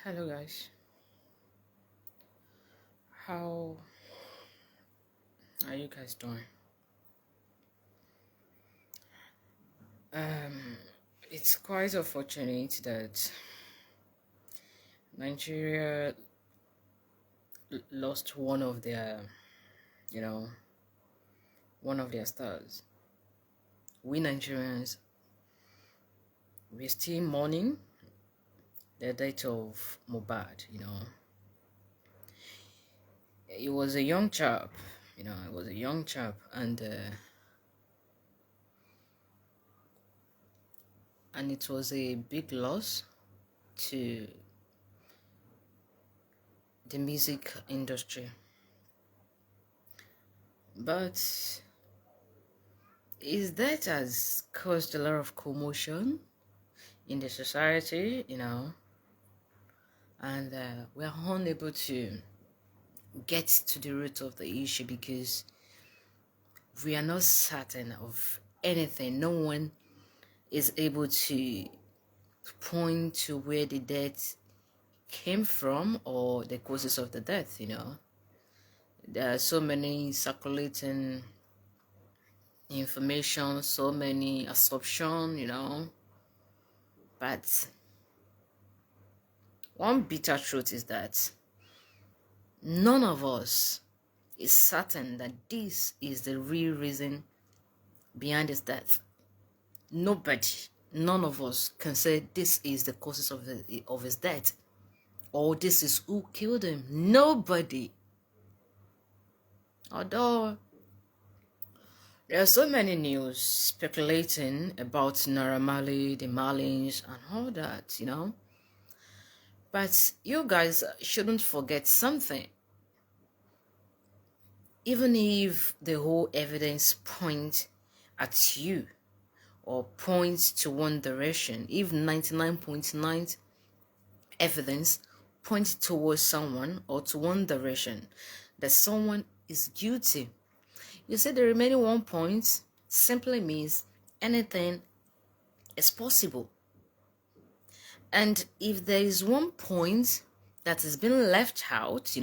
Hello guys, how are you guys doing? Um, it's quite unfortunate that Nigeria lost one of their, you know, one of their stars. We Nigerians, we're still mourning the death of mohbad. He was a young chap. It was a young chap, and it was a big loss to the music industry. But his death has caused a lot of commotion in the society, and we are unable to get to the root of the issue because we are not certain of anything. No one is able to point to where the death came from or the causes of the death. There are so many circulating information, so many assumptions, but one bitter truth is that none of us is certain that this is the real reason behind his death. Nobody, none of us can say this is the causes of his death or this is who killed him. Nobody. Although there are so many news speculating about Naira Marley, the Marlians, and all that, But you guys shouldn't forget something. Even if the whole evidence points at you or points to one direction, if 99.9 evidence points towards someone or to one direction, that someone is guilty, you see the remaining 1 point simply means anything is possible. And if there is 1 point that has been left out,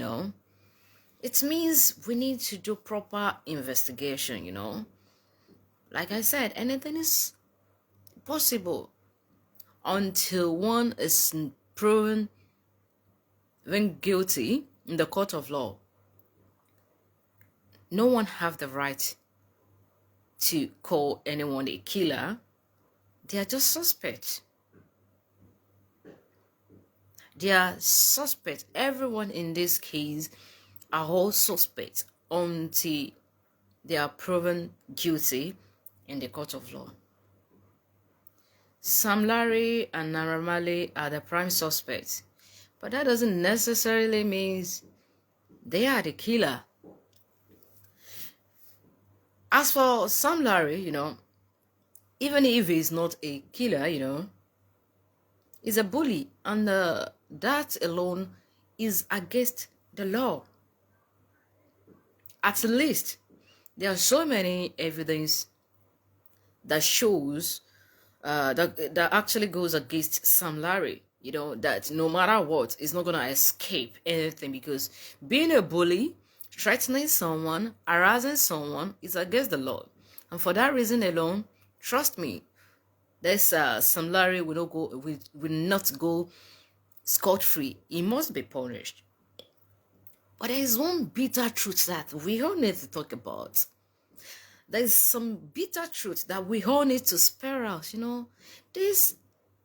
it means we need to do proper investigation. Like I said, anything is possible until one is proven when guilty in the court of law. No one have the right to call anyone a killer. They are just suspects. They are suspects. Everyone in this case are all suspects until they are proven guilty in the court of law. Sam Larry and Naira Marley are the prime suspects, but that doesn't necessarily mean they are the killer. As for Sam Larry, even if he's not a killer, he's a bully, and that alone is against the law. At least there are so many evidence that shows that actually goes against Sam Larry. That no matter what, he's not gonna escape anything because being a bully, threatening someone, harassing someone is against the law, and for that reason alone, trust me, this Sam Larry will not go scot-free. He must be punished. But there is one bitter truth that we all need to talk about. There is some bitter truth that we all need to spare out. This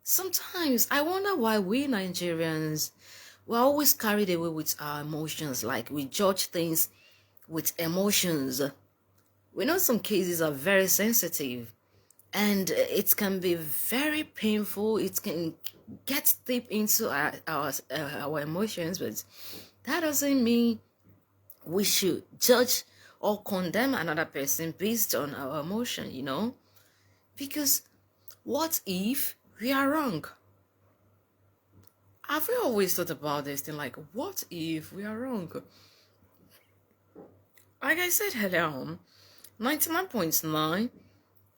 sometimes I wonder why we Nigerians we're always carried away with our emotions, like we judge things with emotions. We know some cases are very sensitive and it can be very painful. It can get deep into our emotions, but that doesn't mean we should judge or condemn another person based on our emotion, because what if we are wrong? Have we always thought about this thing, like, what if we are wrong? Like I said earlier on, 99.9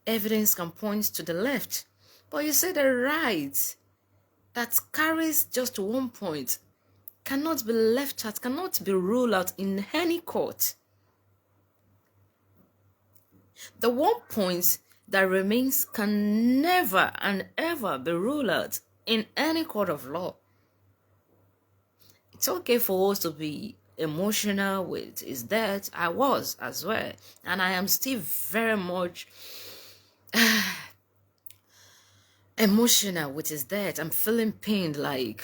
evidence can point to the left, but you say the right that carries just 1 point cannot be left out, cannot be ruled out in any court. The 1 point that remains can never and ever be ruled out in any court of law. It's okay for us to be emotional with his death. I was as well, and I am still very much emotional with his death. I'm feeling pained, like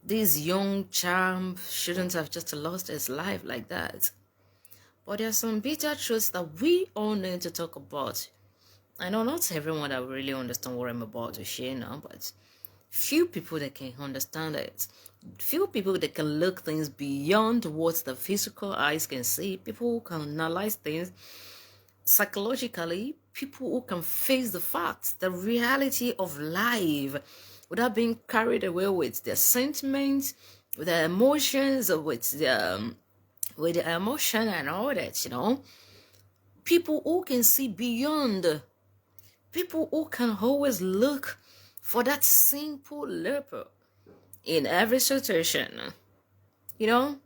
this young champ shouldn't have just lost his life like that. But there are some bitter truths that we all need to talk about. I know not everyone that will really understand what I'm about to share now, but few people that can understand it. Few people that can look things beyond what the physical eyes can see. People who can analyze things psychologically. People who can face the facts, the reality of life, without being carried away with their sentiments, with their emotions, or with the emotion and all that, People who can see beyond. People who can always look for that simple leper in every situation, you know?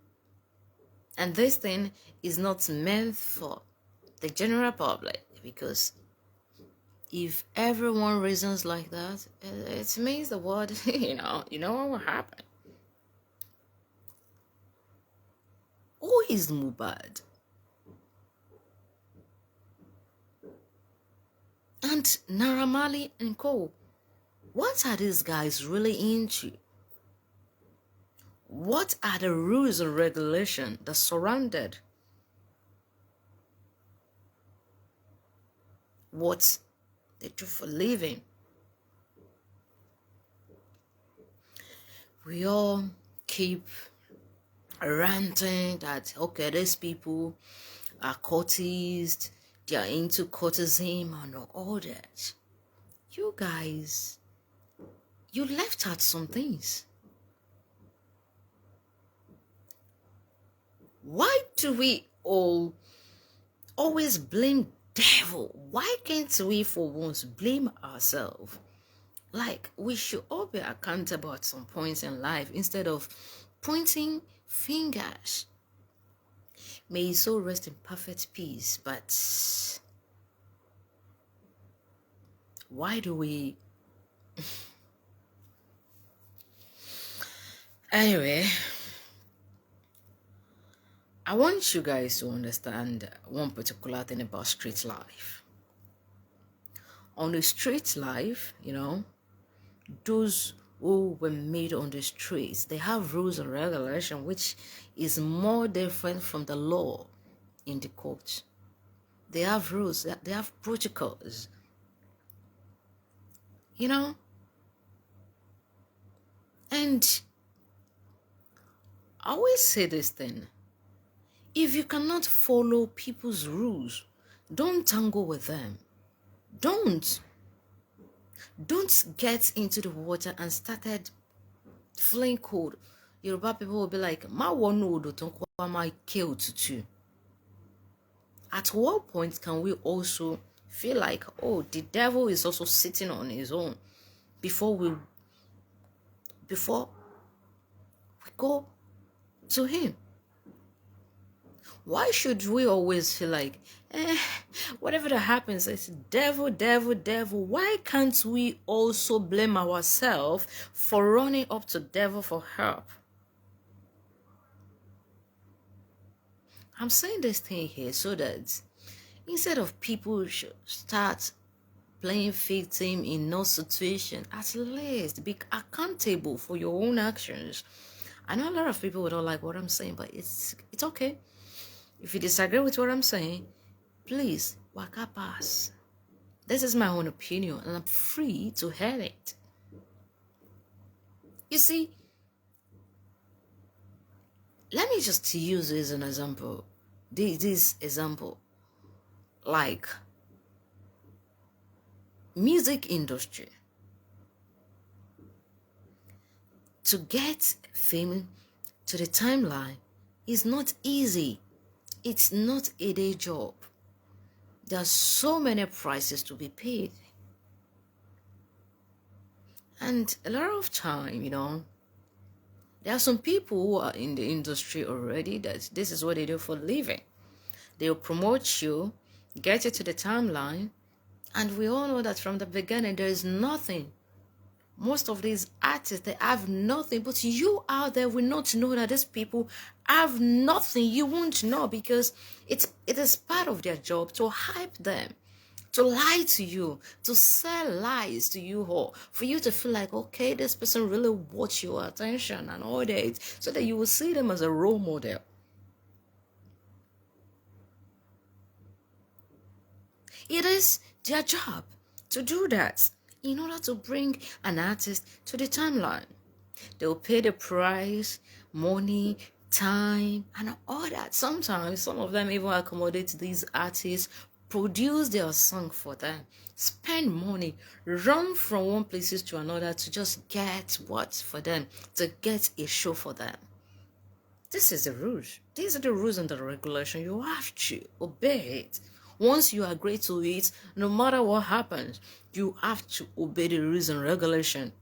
And this thing is not meant for the general public, because if everyone reasons like that, it means the world, you know what will happen. Who is mohbad? And Naira Marley and co. What are these guys really into? What are the rules and regulations that surrounded what they do for living? We all keep ranting that, okay, these people are courtised, they are into courtesan and all that. You guys, you left out some things. Why do we all always blame devil? Why can't we for once blame ourselves? Like, we should all be accountable at some points in life instead of pointing fingers. May his soul rest in perfect peace. But why do we... Anyway, I want you guys to understand one particular thing about street life. On the street life, those who were made on the streets, they have rules and regulation which is more different from the law in the court. They have rules, they have protocols, and I always say this thing: if you cannot follow people's rules, don't tangle with them. Don't get into the water and started feeling cold. Yoruba people will be like, "Ma wonu odo ton kwa ma ke otutu." At what point can we also feel like, oh, the devil is also sitting on his own before we go to him? Why should we always feel like, whatever that happens, it's devil, devil, devil? Why can't we also blame ourselves for running up to devil for help? I'm saying this thing here so that instead of people should start playing victim in no situation, at least be accountable for your own actions. I know a lot of people don't like what I'm saying, but it's okay. If you disagree with what I'm saying, please waka pass. This is my own opinion, and I'm free to hear it. You see, let me just use this as an example. This example, like music industry. To get fame to the timeline is not easy. It's not a day job. There are so many prices to be paid. And a lot of time, there are some people who are in the industry already that this is what they do for a living. They'll promote you, get you to the timeline, and we all know that from the beginning there is nothing. Most of these artists, they have nothing, but you out there will not know that these people have nothing. You won't know because it is part of their job to hype them, to lie to you, to sell lies to you all, for you to feel like, okay, this person really wants your attention and all that, so that you will see them as a role model. It is their job to do that in order to bring an artist to the timeline. They'll pay the price, money, time, and all that. Sometimes some of them even accommodate these artists, produce their song for them, spend money, run from one places to another to just get what for them, to get a show for them. This is the rules. These are the rules and the regulation. You have to obey it. Once you agree to it, no matter what happens, you have to obey the rules and regulation.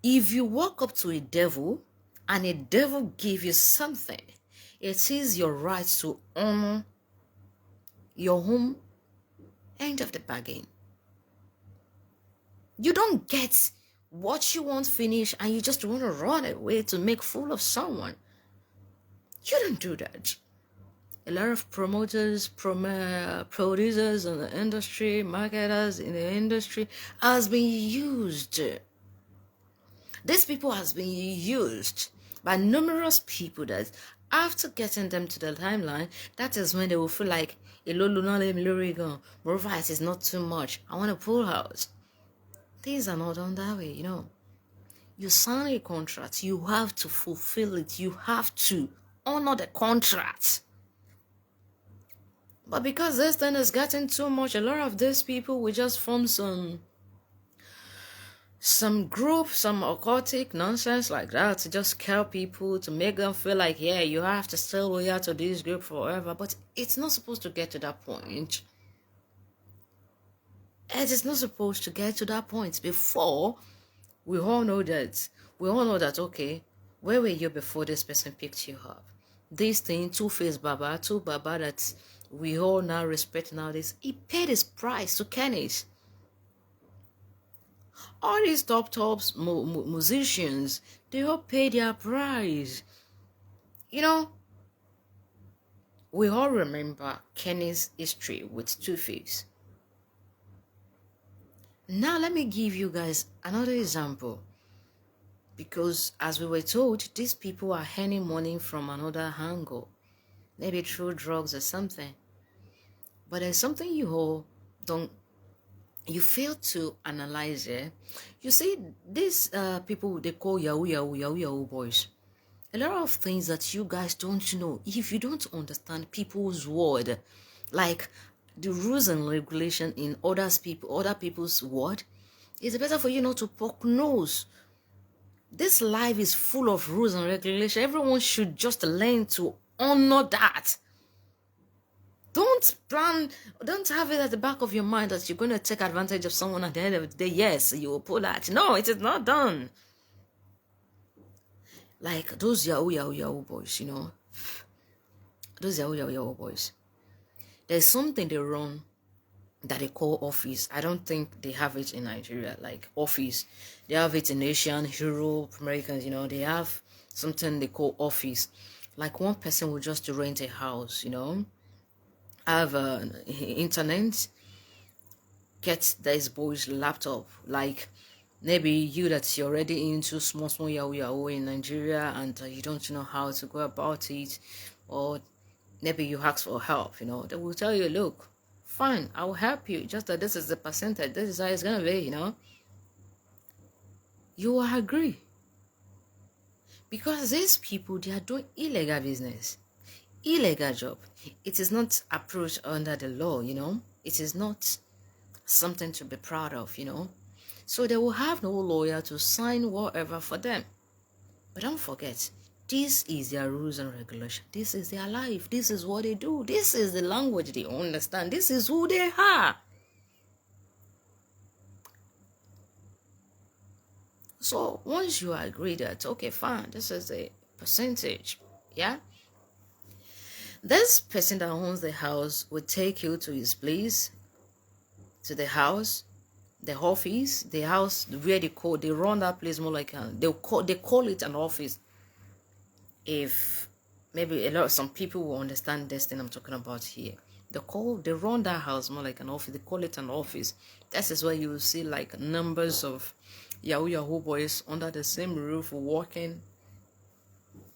If you walk up to a devil and a devil give you something, it is your right to honor your home end of the bargain. You don't get what you want finished and you just want to run away to make fool of someone. You don't do that. A lot of promoters, producers in the industry, marketers in the industry has been used. These people has been used by numerous people that after getting them to the timeline, that is when they will feel like, moreover, it is not too much. I want to pull out. Things are not done that way, You sign a contract, you have to fulfill it. You have to honor the contract. But because this thing is getting too much, a lot of these people will just form some group, some occultic nonsense like that to just scare people, to make them feel like, yeah, you have to stay loyal to this group forever. But it's not supposed to get to that point. It is not supposed to get to that point. Before, we all know that, okay, where were you before this person picked you up? This thing, two-faced Baba, two Baba that we all now respect nowadays, he paid his price to Kenneth. All these top musicians, they all pay their price. We all remember Kenny's history with Two-Face. Now let me give you guys another example. Because as we were told, these people are earning money from another angle. Maybe through drugs or something. But there's something you fail to analyze it. You see, these people, they call Yahoo boys. A lot of things that you guys don't know. If you don't understand people's word, like the rules and regulation in other people's word, it's better for you not to poke nose. This life is full of rules and regulation. Everyone should just learn to honor that. Don't have it at the back of your mind that you're going to take advantage of someone at the end of the day. Yes, you will pull that. No, it is not done. Like those Yahoo boys, Those Yahoo boys. There's something they run that they call office. I don't think they have it in Nigeria, like office. They have it in Asian, Europe, Americans, they have something they call office. Like one person will just rent a house, have internet, get this boy's laptop. Like maybe you that's already into small Yahoo in Nigeria and you don't know how to go about it, or maybe you ask for help, they will tell you, look, fine, I will help you, just that this is the percentage, this is how it's gonna be, you will agree, because these people, they are doing illegal business, illegal job. It is not approved under the law, it is not something to be proud of, so they will have no lawyer to sign whatever for them. But don't forget, this is their rules and regulations. This is their life. This is what they do. This is the language they understand. This is who they are. So once you agree that, okay, fine, this is a percentage, yeah, this person that owns the house will take you to his place, to the house, the office, the house where they run that place more like they call it an office. If maybe some people will understand this thing I'm talking about here. They run that house more like an office. They call it an office. That is where you will see like numbers of Yahoo boys under the same roof working,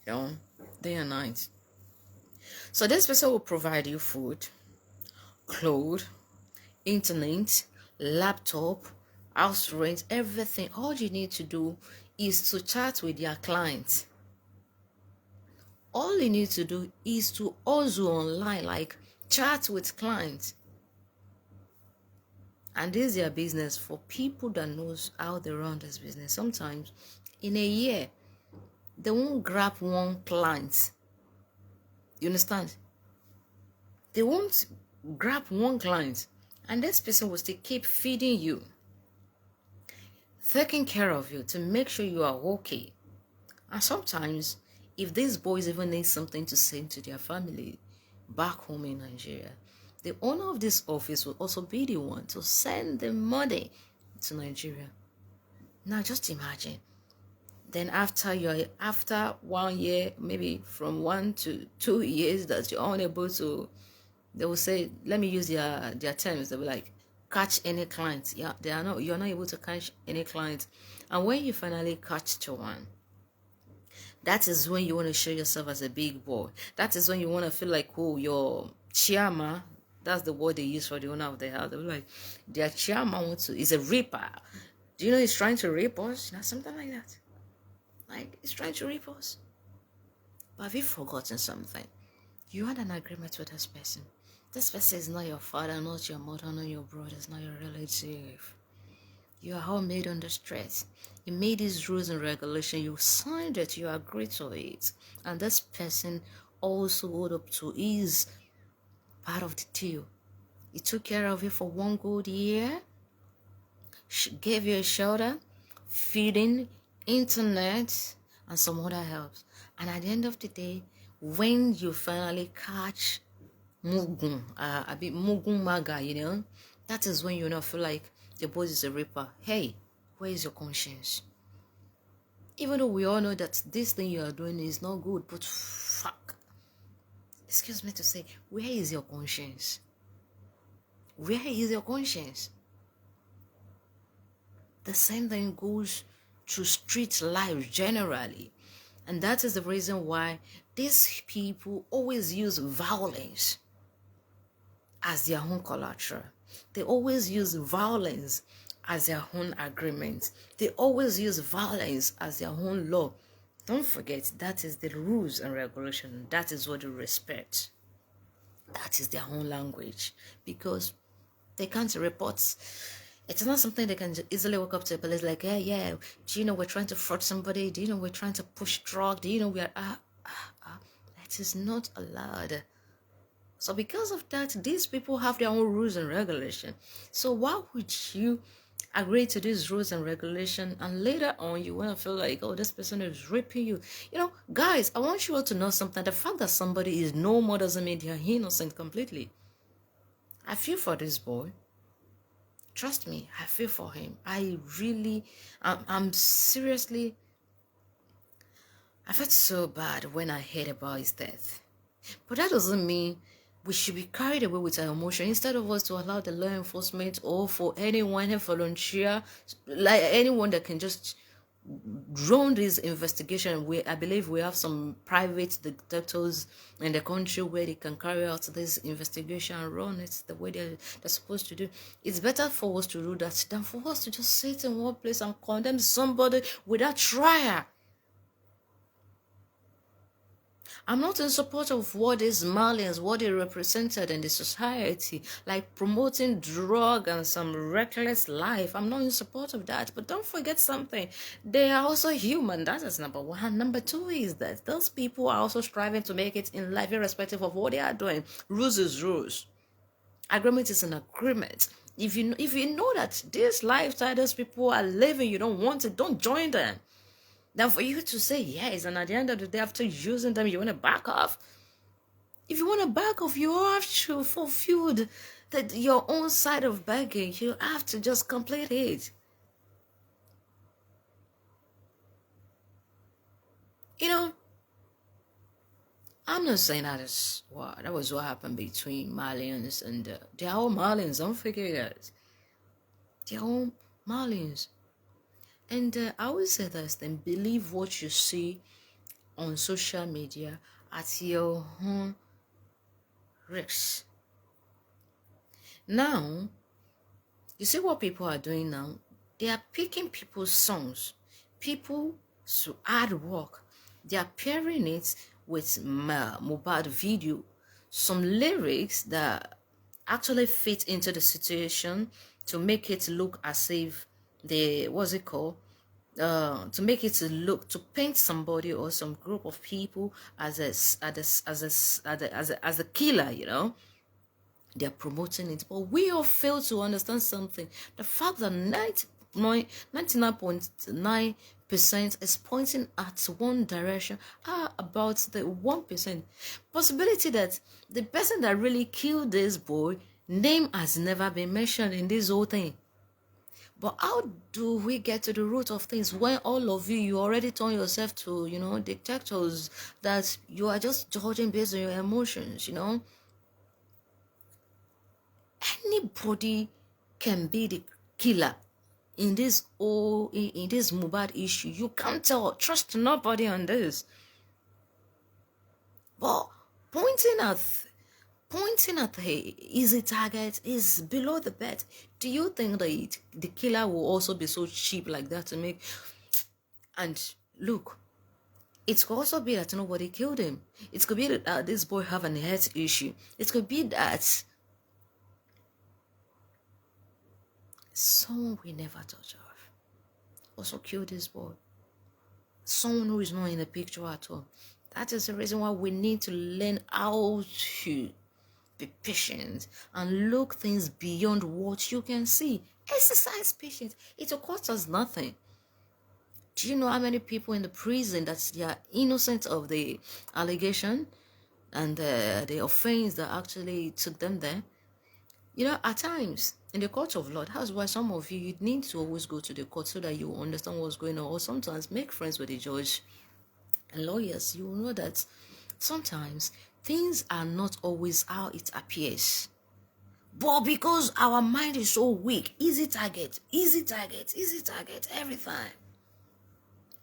day and night. So this person will provide you food, clothes, internet, laptop, house rent, everything. All you need to do is to chat with your clients. All you need to do is to also online, like chat with clients. And this is their business. For people that knows how they run this business, sometimes in a year, they won't grab one client. You understand? They won't grab one client. And this person will still keep feeding you, taking care of you to make sure you are okay. And sometimes, if these boys even need something to send to their family back home in Nigeria, the owner of this office will also be the one to send the money to Nigeria. Now just imagine. Then after 1 year, maybe from 1 to 2 years, that you're unable to, they will say, let me use their terms. They will like catch any clients. Yeah, you're not able to catch any clients. And when you finally catch to one, that is when you want to show yourself as a big boy. That is when you want to feel like, oh, your chairman, that's the word they use for the owner of the house. They're like, their chairman is a reaper. Do you know he's trying to rape us? Something like that. Like, he's trying to rape us. But have you forgotten something? You had an agreement with this person. This person is not your father, not your mother, not your brother, it's not your relative. You are all made under stress. You made these rules and regulations. You signed it. You agreed to it. And this person also owed up to his part of the deal. He took care of you for 1 good year. Gave you a shelter, feeding, internet, and some other helps. And at the end of the day, when you finally catch Mugun, a bit Mugun Maga, that is when you not feel like the boy is a rapper. Hey, where is your conscience? Even though we all know that this thing you are doing is not good, but fuck. Excuse me to say, where is your conscience? Where is your conscience? The same thing goes to street life generally. And that is the reason why these people always use violence as their own collateral. They always use violence as their own agreement. They always use violence as their own law. Don't forget, that is the rules and regulation. That is what they respect. That is their own language. Because they can't report. It's not something they can easily walk up to a police like, hey, yeah, do you know we're trying to fraud somebody? Do you know we're trying to push drug? Do you know we are... That is not allowed. So because of that, these people have their own rules and regulation. So why would you agree to these rules and regulation and later on you want to feel like, oh, this person is raping you? Guys, I want you all to know something. The fact that somebody is no more doesn't mean they're innocent completely. I feel for this boy. Trust me, I feel for him. I'm seriously, I felt so bad when I heard about his death. But that doesn't mean we should be carried away with our emotion. Instead of us to allow the law enforcement or for anyone, a volunteer, like anyone that can just run this investigation. I believe we have some private detectives in the country where they can carry out this investigation and run it the way they're supposed to do. It's better for us to do that than for us to just sit in one place and condemn somebody without trial. I'm not in support of what is marlians, what they represented in the society, like promoting drug and some reckless life. I'm not in support of that. But don't forget something. They are also human. That is number one. Number two is that those people are also striving to make it in life, irrespective of what they are doing. Rules is rules. Agreement is an agreement. If you know that this lifestyle those people are living, you don't want it, don't join them. Then for you to say yes, and at the end of the day, after using them, you want to back off. If you want to back off, you have to fulfill your own side of begging. You have to just complete it. You know, I'm not saying that was what happened between Marlians and they're all Marlians. Don't forget that. They're all Marlians. And I always say this, then believe what you see on social media at your own risk. Now, you see what people are doing now? They are picking people's songs, people's hard work. They are pairing it with mohbad video, some lyrics that actually fit into the situation to make it look as if what's it called? To make it to paint somebody or some group of people as a killer, you know. They're promoting it, but we all fail to understand something. The fact that 99.9% is pointing at one direction are about the 1% possibility that the person that really killed this boy name has never been mentioned in this whole thing. But how do we get to the root of things when all of you already turn yourself to, detectors that you are just judging based on your emotions, Anybody can be the killer in this mohbad issue. You can't tell. Trust nobody on this. But pointing at the easy target is below the bed. Do you think that the killer will also be so cheap like that to make? And look, it could also be that nobody killed him. It could be that this boy have an health issue. It could be that someone we never thought of also killed this boy. Someone who is not in the picture at all. That is the reason why we need to learn how to be patient and look things beyond what you can see. Exercise patience. It will cost us nothing. Do you know how many people in the prison that they are innocent of the allegation and the offense that actually took them there? At times, in the court of law, that's why some of you need to always go to the court so that you understand what's going on, or sometimes make friends with the judge and lawyers. You will know that sometimes things are not always how it appears. But because our mind is so weak, easy target every time.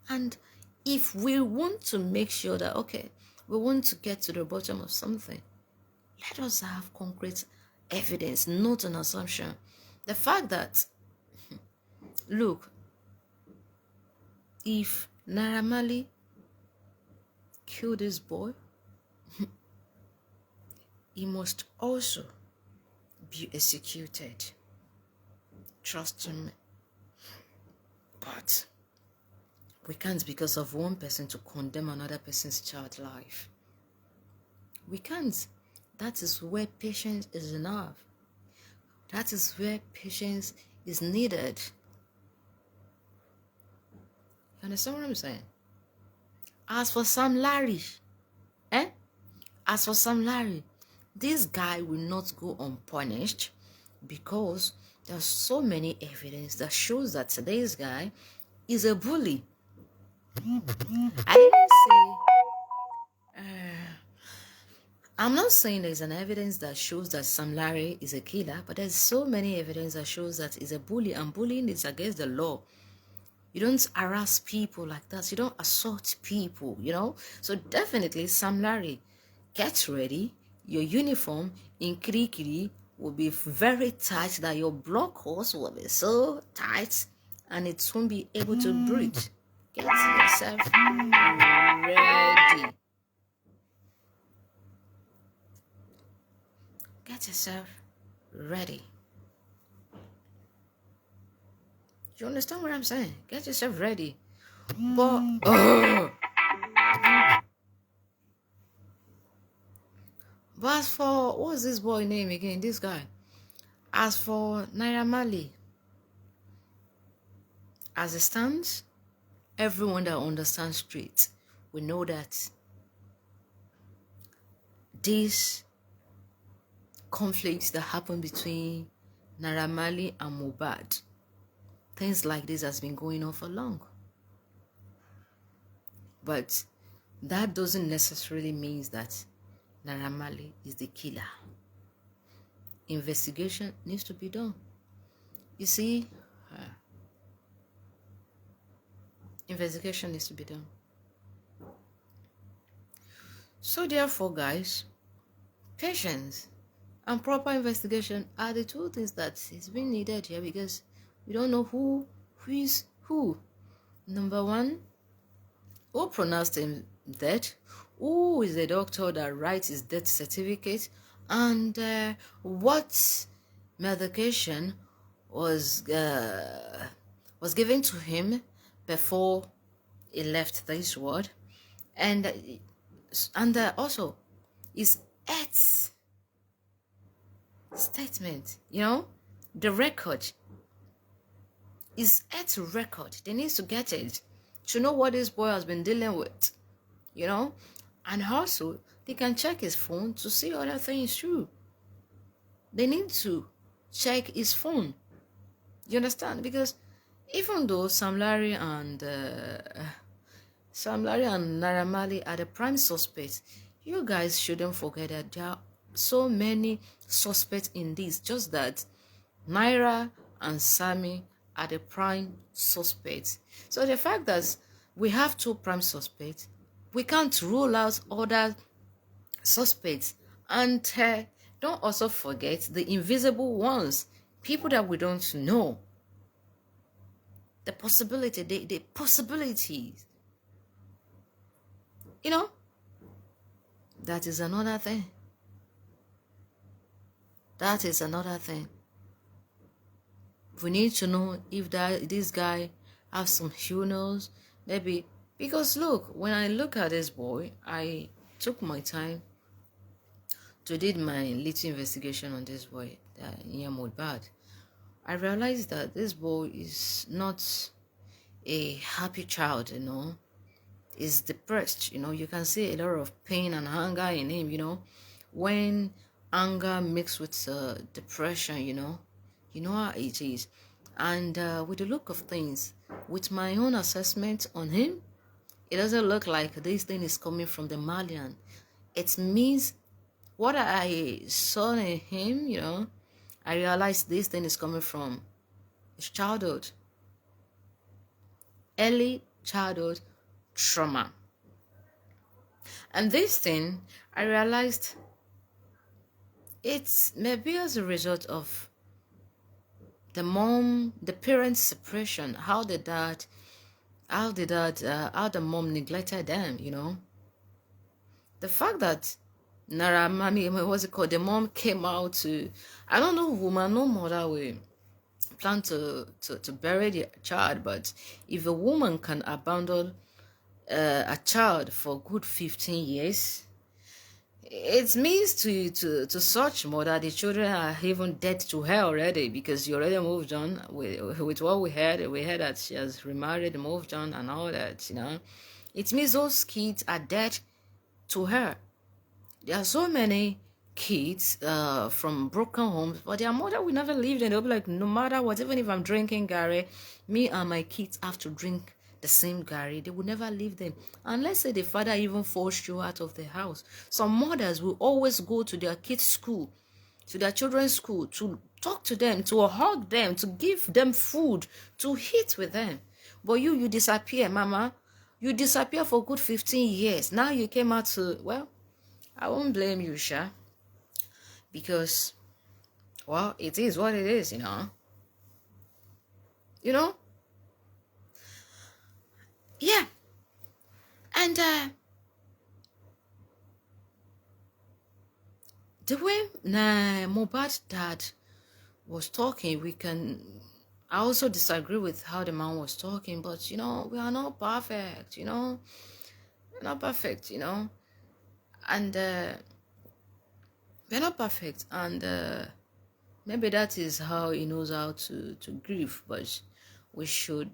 And if we want to make sure that, okay, we want to get to the bottom of something, let us have concrete evidence, not an assumption. The fact that, look, if Naira Marley killed this boy, he must also be executed. Trust me. But we can't, because of one person, to condemn another person's child life. We can't. That is where patience is enough. That is where patience is needed. You understand what I'm saying? As for Sam Larry, this guy will not go unpunished because there's so many evidence that shows that this guy is a bully. I didn't say... I'm not saying there's an evidence that shows that Sam Larry is a killer, but there's so many evidence that shows that he's a bully, and bullying is against the law. You don't harass people like that. You don't assault people, So definitely, Sam Larry, get ready. Your uniform in Kirikiri will be very tight, that your blockhouse will be so tight and it won't be able to breathe. Get yourself ready. Get yourself ready. You understand what I'm saying? Get yourself ready. But as for, what's this boy name again? This guy. As for Naira Marley, as it stands, everyone that understands street will know that these conflicts that happen between Naira Marley and mohbad, things like this has been going on for long. But that doesn't necessarily mean that Naira Marley is the killer. Investigation needs to be done. You see, investigation needs to be done. So therefore, guys, patience and proper investigation are the two things that is being needed here, because we don't know who is who. Number one, who pronounced him dead? Who is the doctor that writes his death certificate? And what medication was given to him before he left this world? And also his earth statement, the record, his earth record. They need to get it to know what this boy has been dealing with, and also they can check his phone to see other things too. They need to check his phone. You understand? Because even though Sam Larry and Naira Marley are the prime suspects, you guys shouldn't forget that there are so many suspects in this. Just that Naira and Sammy are the prime suspects. So the fact that we have two prime suspects, we can't rule out other suspects. And don't also forget the invisible ones, people that we don't know. The possibility, the possibilities. That is another thing. That is another thing. We need to know if this guy has some illness, maybe. Because look, when I look at this boy, I took my time to do my little investigation on this boy, mohbad. I realized that this boy is not a happy child, Is depressed, You can see a lot of pain and anger in him, When anger mixed with depression, you know how it is. And with the look of things, with my own assessment on him, it doesn't look like this thing is coming from the marlian. It means what I saw in him, I realized this thing is coming from his childhood, early childhood trauma. And this thing, I realized it's maybe as a result of the parents' separation, how the mom neglected them, The fact that Naira Marley, what's it called? The mom came out to, I don't know, woman, no mother will plan to bury the child, but if a woman can abandon a child for good 15 years, it means to such mother the children are even dead to her already, because you already moved on with what we heard that she has remarried, moved on and all that, It means those kids are dead to her. There are so many kids from broken homes, but their mother will never leave them. They'll be like, no matter what, even if I'm drinking Gary, me and my kids have to drink the same Gary. They will never leave them. And let's say the father even forced you out of the house. Some mothers will always go to their kids' school, to their children's school, to talk to them, to hug them, to give them food, to eat with them. But you disappear, mama. You disappear for good 15 years. Now you came out to, well, I won't blame you, Sha. Because, well, it is what it is, Yeah. And the way mohbad's dad was talking, I also disagree with how the man was talking, but we are not perfect, we're not perfect, and we're not perfect, and Maybe that is how he knows how to grieve, but we should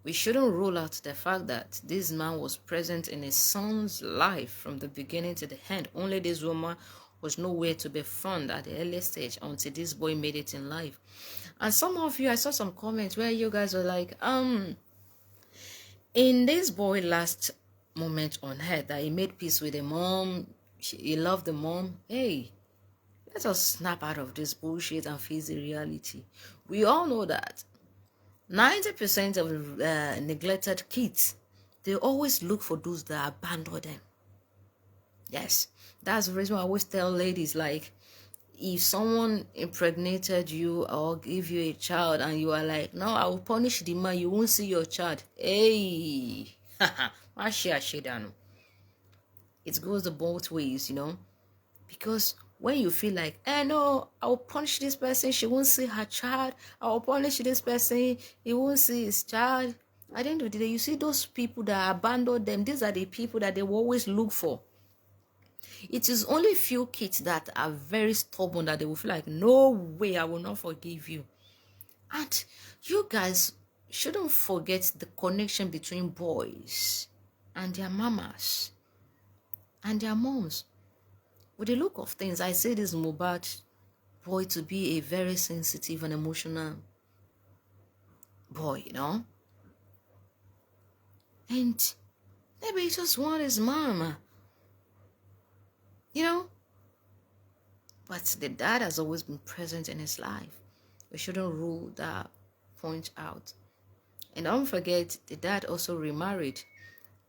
we shouldn't rule out the fact that this man was present in his son's life from the beginning to the end. Only this woman was nowhere to be found at the early stage until this boy made it in life. And some of you, I saw some comments where you guys were like, in this boy last moment on earth that he made peace with the mom, he loved the mom. Hey, let us snap out of this bullshit and face the reality. We all know that 90% of neglected kids, they always look for those that abandon them. Yes, that's the reason I always tell ladies, like, if someone impregnated you or give you a child and you are like, no, I will punish the man, you won't see your child. Hey, it goes the both ways, because when you feel like, no, I will punish this person, she won't see her child. I will punish this person, he won't see his child. At the end of the day, you see those people that abandon them, these are the people that they will always look for. It is only few kids that are very stubborn that they will feel like, no way, I will not forgive you. And you guys shouldn't forget the connection between boys and their mamas and their moms. With the look of things, I say this mohbad boy to be a very sensitive and emotional boy, And maybe he just wants his mama, But the dad has always been present in his life. We shouldn't rule that point out. And don't forget, the dad also remarried.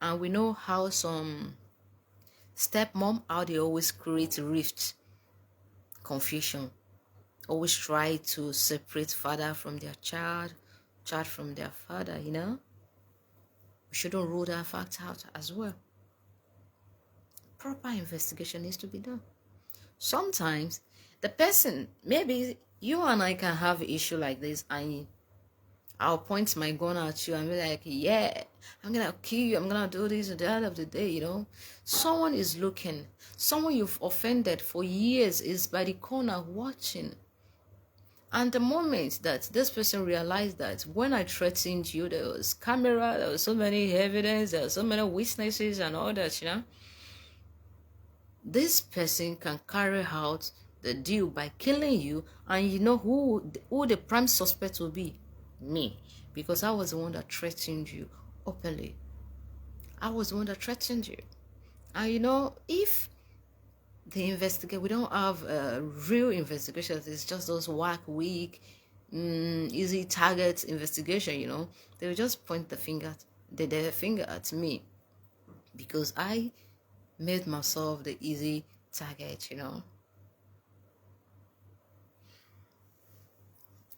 And we know how some stepmom, how they always create rift, confusion. Always try to separate father from their child from their father, We shouldn't rule that fact out as well. Proper investigation needs to be done. Sometimes the person, maybe you and I can have an issue like this and I'll point my gun at you and be like, yeah, I'm going to kill you. I'm going to do this at the end of the day, Someone is looking. Someone you've offended for years is by the corner watching. And the moment that this person realized that when I threatened you, there was camera, there was so many evidence, there were so many witnesses and all that, This person can carry out the deal by killing you, and you know who the prime suspect will be? Me. Because I was the one that threatened you openly. I was the one that threatened you. And if we don't have a real investigation, it's just those whack, weak, easy target investigation, they will just point their finger at me because I made myself the easy target,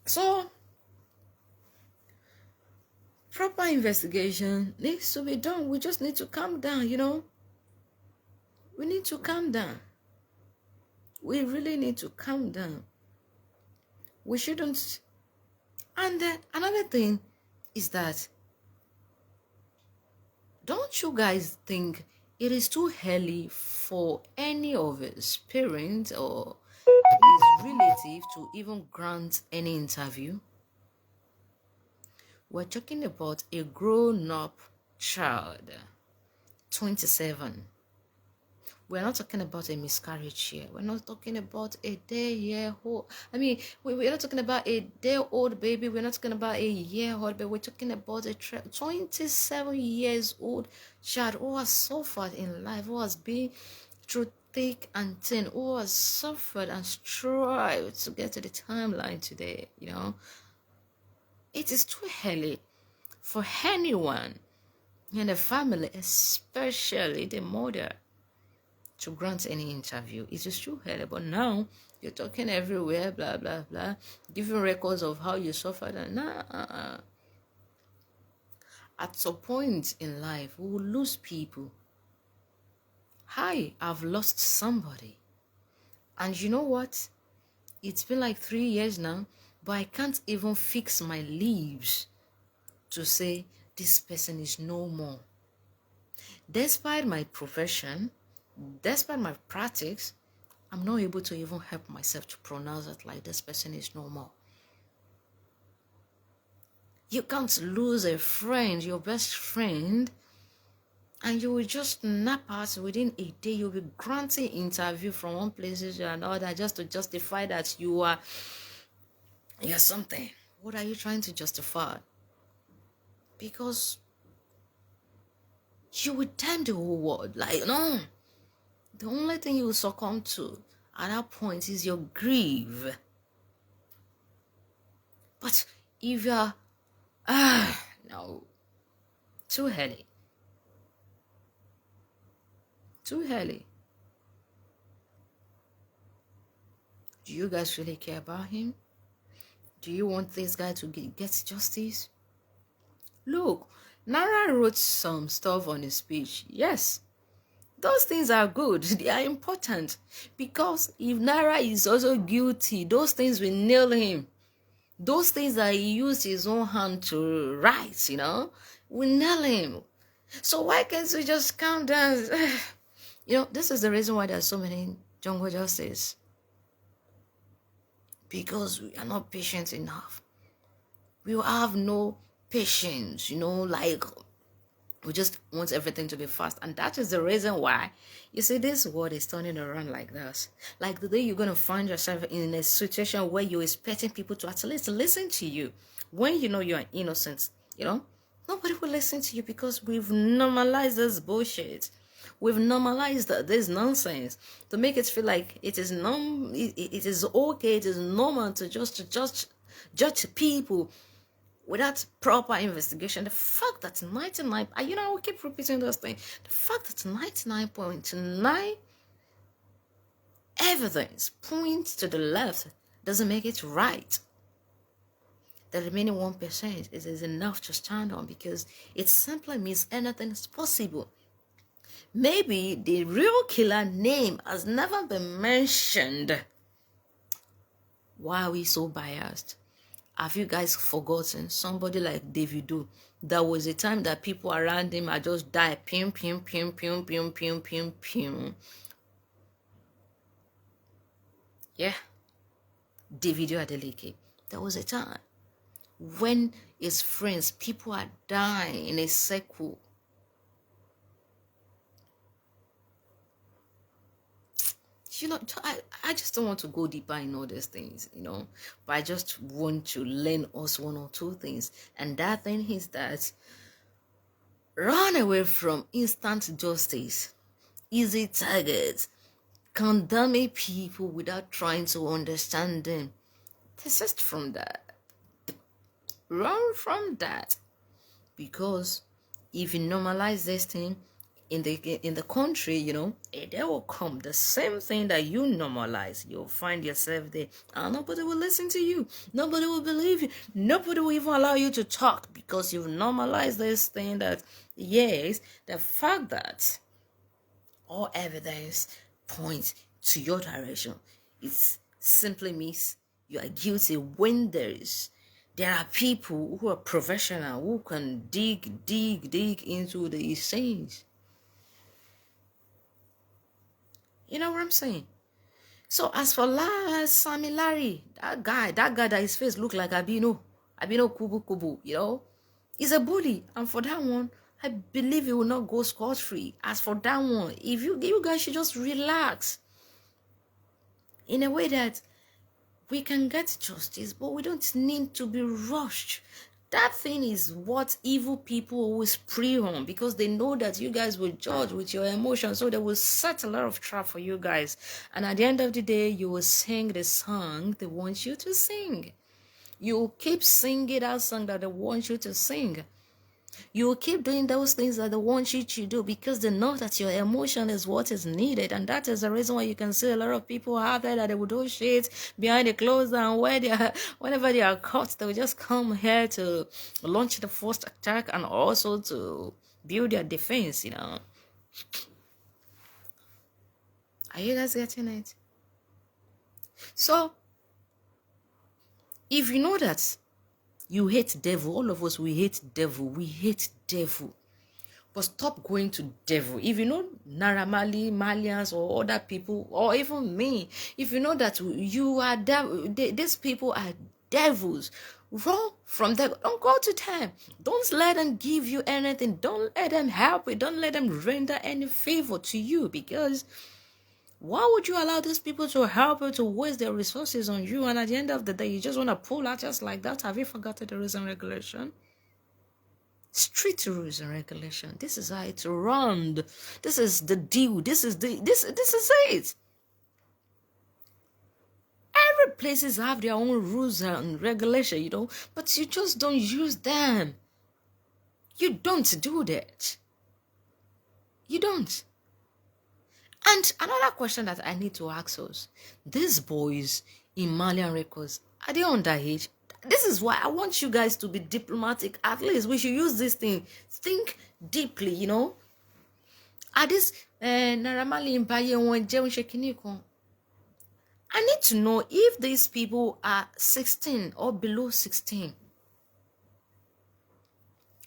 So proper investigation needs to be done. We just need to calm down, We need to calm down. We really need to calm down. We shouldn't. And then another thing is that, don't you guys think it is too early for any of his parents or his relative to even grant any interview? We're talking about a grown-up child, 27. We're not talking about a miscarriage here. We're not talking about a day-year-old. We're not talking about a day-old baby. We're not talking about a year-old baby. We're talking about a 27 years old child who has suffered in life, who has been through thick and thin, who has suffered and strived to get to the timeline today, It is too early for anyone in the family, especially the mother, to grant any interview. It is too early, but now you're talking everywhere, blah, blah, blah, giving records of how you suffered. And At some point in life, we will lose people. I've lost somebody. And you know what? It's been like 3 years now, but I can't even fix my lips to say this person is no more. Despite my profession, despite my practice, I'm not able to even help myself to pronounce it like this person is normal. You can't lose a friend, your best friend, and you will just snap out within a day. You'll be granting interview from one place to another just to justify that you're something. What are you trying to justify? Because you would tempt the whole world. Like, no. The only thing you will succumb to at that point is your grief. But if you're, no, too early. Too early. Do you guys really care about him? Do you want this guy to get justice? Look, Nara wrote some stuff on his speech. Yes, those things are good. They are important. Because if Nara is also guilty, those things will nail him. Those things that he used his own hand to write, will nail him. So why can't we just calm down? This is the reason why there are so many jungle justice. Because we are not patient enough. We have no patience, like we just want everything to be fast. And that is the reason why, you see, this world is turning around like this. Like the day you're going to find yourself in a situation where you're expecting people to at least listen to you. When you know you're innocent, nobody will listen to you because we've normalized this bullshit. We've normalized this nonsense to make it feel like it is it is okay, it is normal to just judge people without proper investigation. The fact that 99, I will keep repeating this thing. The fact that 99.9 evidence points to the left doesn't make it right. The remaining 1% is enough to stand on because it simply means anything is possible. Maybe the real killer name has never been mentioned. Why are we so biased? Have you guys forgotten somebody like Davido? There was a time that people around him had just died. Pim, pim, pim, pim, pim, pim, pim, pim. Yeah. Davido Adeleke. There was a time when his friends, people are dying in a circle. I just don't want to go deeper in all these things, but I just want to learn us one or two things. And that thing is that run away from instant justice, easy targets, condemning people without trying to understand them. Desist from that. Run from that. Because if you normalize this thing, in the country, they will come. The same thing that you normalize, you'll find yourself there. And nobody will listen to you. Nobody will believe you. Nobody will even allow you to talk because you've normalized this thing that, yes, the fact that all evidence points to your direction, it simply means you are guilty when there are people who are professional, who can dig into these things. You know what I'm saying? So as for Sammy Larry, that guy that his face looked like Abino Kubu, he's a bully. And for that one, I believe he will not go scot-free. As for that one, if you guys should just relax in a way that we can get justice, but we don't need to be rushed. That thing is what evil people always prey on because they know that you guys will judge with your emotions. So they will set a lot of trap for you guys. And at the end of the day, you will sing the song they want you to sing. You will keep singing that song that they want you to sing. You will keep doing those things that they want you to do because they know that your emotion is what is needed. And that is the reason why you can see a lot of people out there that they will do shit behind the clothes, and whenever they are caught, they will just come here to launch the first attack and also to build their defense, Are you guys getting it? So, if you know that you hate devil, all of us, we hate devil. But stop going to devil. If you know Naramali, Malians, or other people, or even me, if you know that you are these people are devils, run from them. Don't go to them. Don't let them give you anything. Don't let them help you. Don't let them render any favor to you, because why would you allow these people to help you to waste their resources on you? And at the end of the day, you just want to pull out just like that? Have you forgotten the rules and regulation? Street rules and regulation. This is how it's run. This is the deal. This is it. Every places have their own rules and regulation, but you just don't use them. You don't do that. You don't. And another question that I need to ask us: these boys in Malian records, are they underage? This is why I want you guys to be diplomatic. At least we should use this thing. Think deeply, Are this Naramali in Baye won Jeun I need to know if these people are 16 or below 16.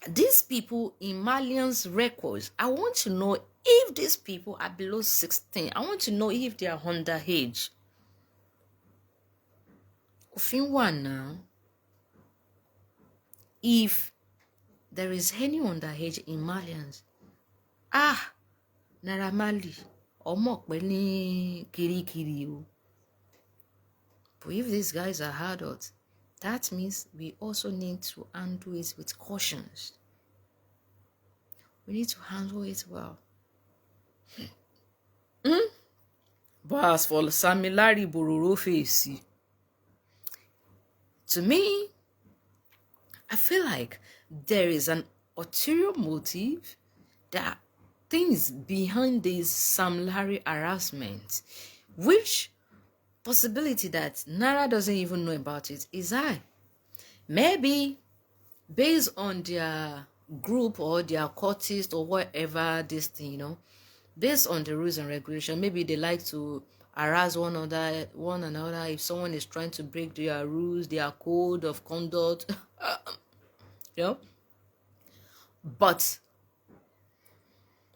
These people in Malian's records, I want to know if these people are below 16. I want to know if they are underage. Ofin one now. If there is any underage in Malians, Naramali, ọmọ ní kirikiri o. But if these guys are adults, that means we also need to handle it with cautions. We need to handle it well. But as for Samilari Bororo face, to me, I feel like there is an ulterior motive, that things behind this Sam Larry harassment, which possibility that Nara doesn't even know about it is high. Maybe based on their group or their cultist or whatever this thing, based on the rules and regulation, maybe they like to harass one another if someone is trying to break their rules, their code of conduct, But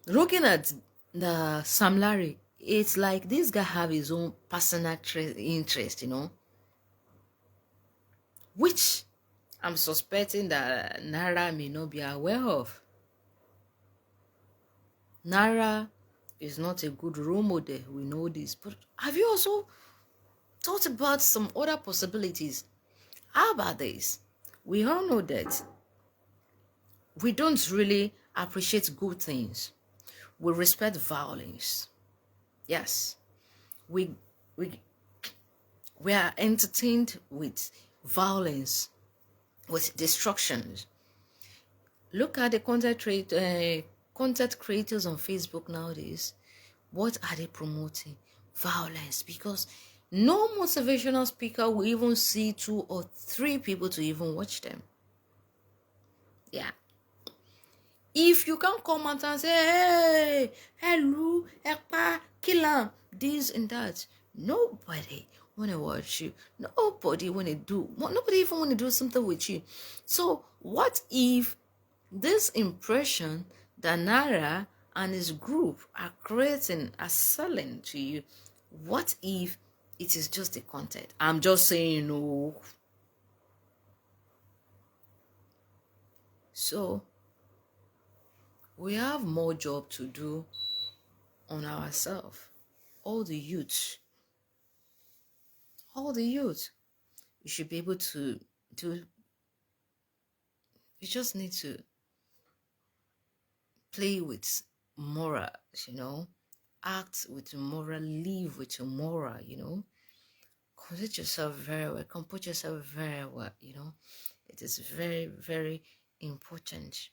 looking at the Sam Larry, it's like this guy have his own personal interest, which I'm suspecting that Nara may not be aware of. Nara is not a good role model, we know this. But have you also thought about some other possibilities? How about this? We all know that we don't really appreciate good things. We respect violence. Yes. We are entertained with violence, with destructions. Look at the content creators on Facebook nowadays. What are they promoting? Violence. Because no motivational speaker will even see 2 or 3 people to even watch them. Yeah. If you can come out and say, hey, hello, ekpa, kill him, this and that, nobody want to watch you. Nobody even want to do something with you. So what if this impression that Nara and his group are creating, are selling to you, what if it is just the content? I'm just saying no. So we have more job to do on ourselves. All the youth, you should be able to do. You just need to play with morals, act with moral, live with your moral, conduct yourself very well, comport yourself very well, It is very, very important,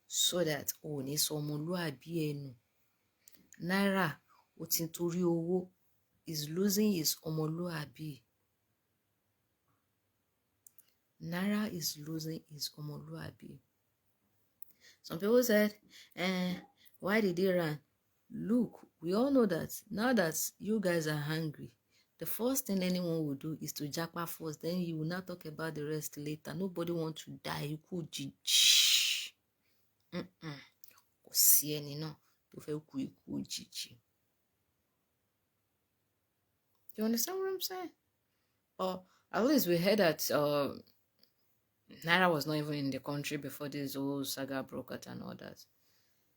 so that ní sọmọlúàbí ẹnu. Naira ó ti torí owó is losing his ọmọlúàbí. Naira is losing his ọmọlúàbí. Some people said, why did he run? Look, we all know that now that you guys are hungry, the first thing anyone will do is to japa first. Then you will not talk about the rest later. Nobody wants to die. You could Kò sí ẹni náà tó fẹ́ kú ikú òjijì. You understand what I'm saying? Or at least we heard that Naira was not even in the country before this whole saga broke out and all that.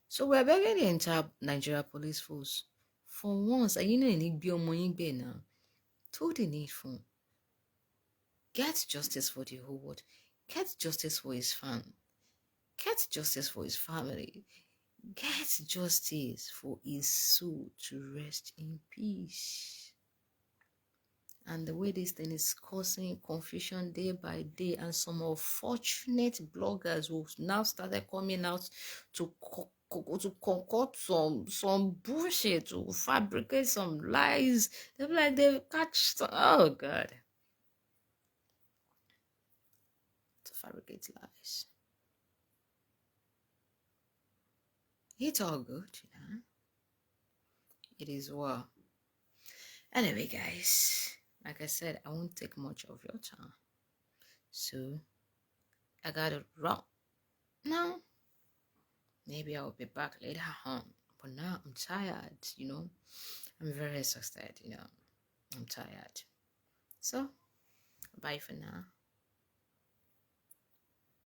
So we're begging the entire Nigeria police force, for once, and you know, in be now, to the needful. Get justice for the whole world. Get justice for his fan. Get justice for his family. Get justice for his soul to rest in peace. And the way this thing is causing confusion day by day, and some unfortunate bloggers who now started coming out to concoct some bullshit, to fabricate some lies. They're like, they catch some, oh God. To fabricate lies. It's all good, you know. It is well. Anyway, guys, like I said, I won't take much of your time. So, I gotta run. Now, maybe I'll be back later on. But now I'm tired, you know. I'm very exhausted, you know. I'm tired. So, bye for now.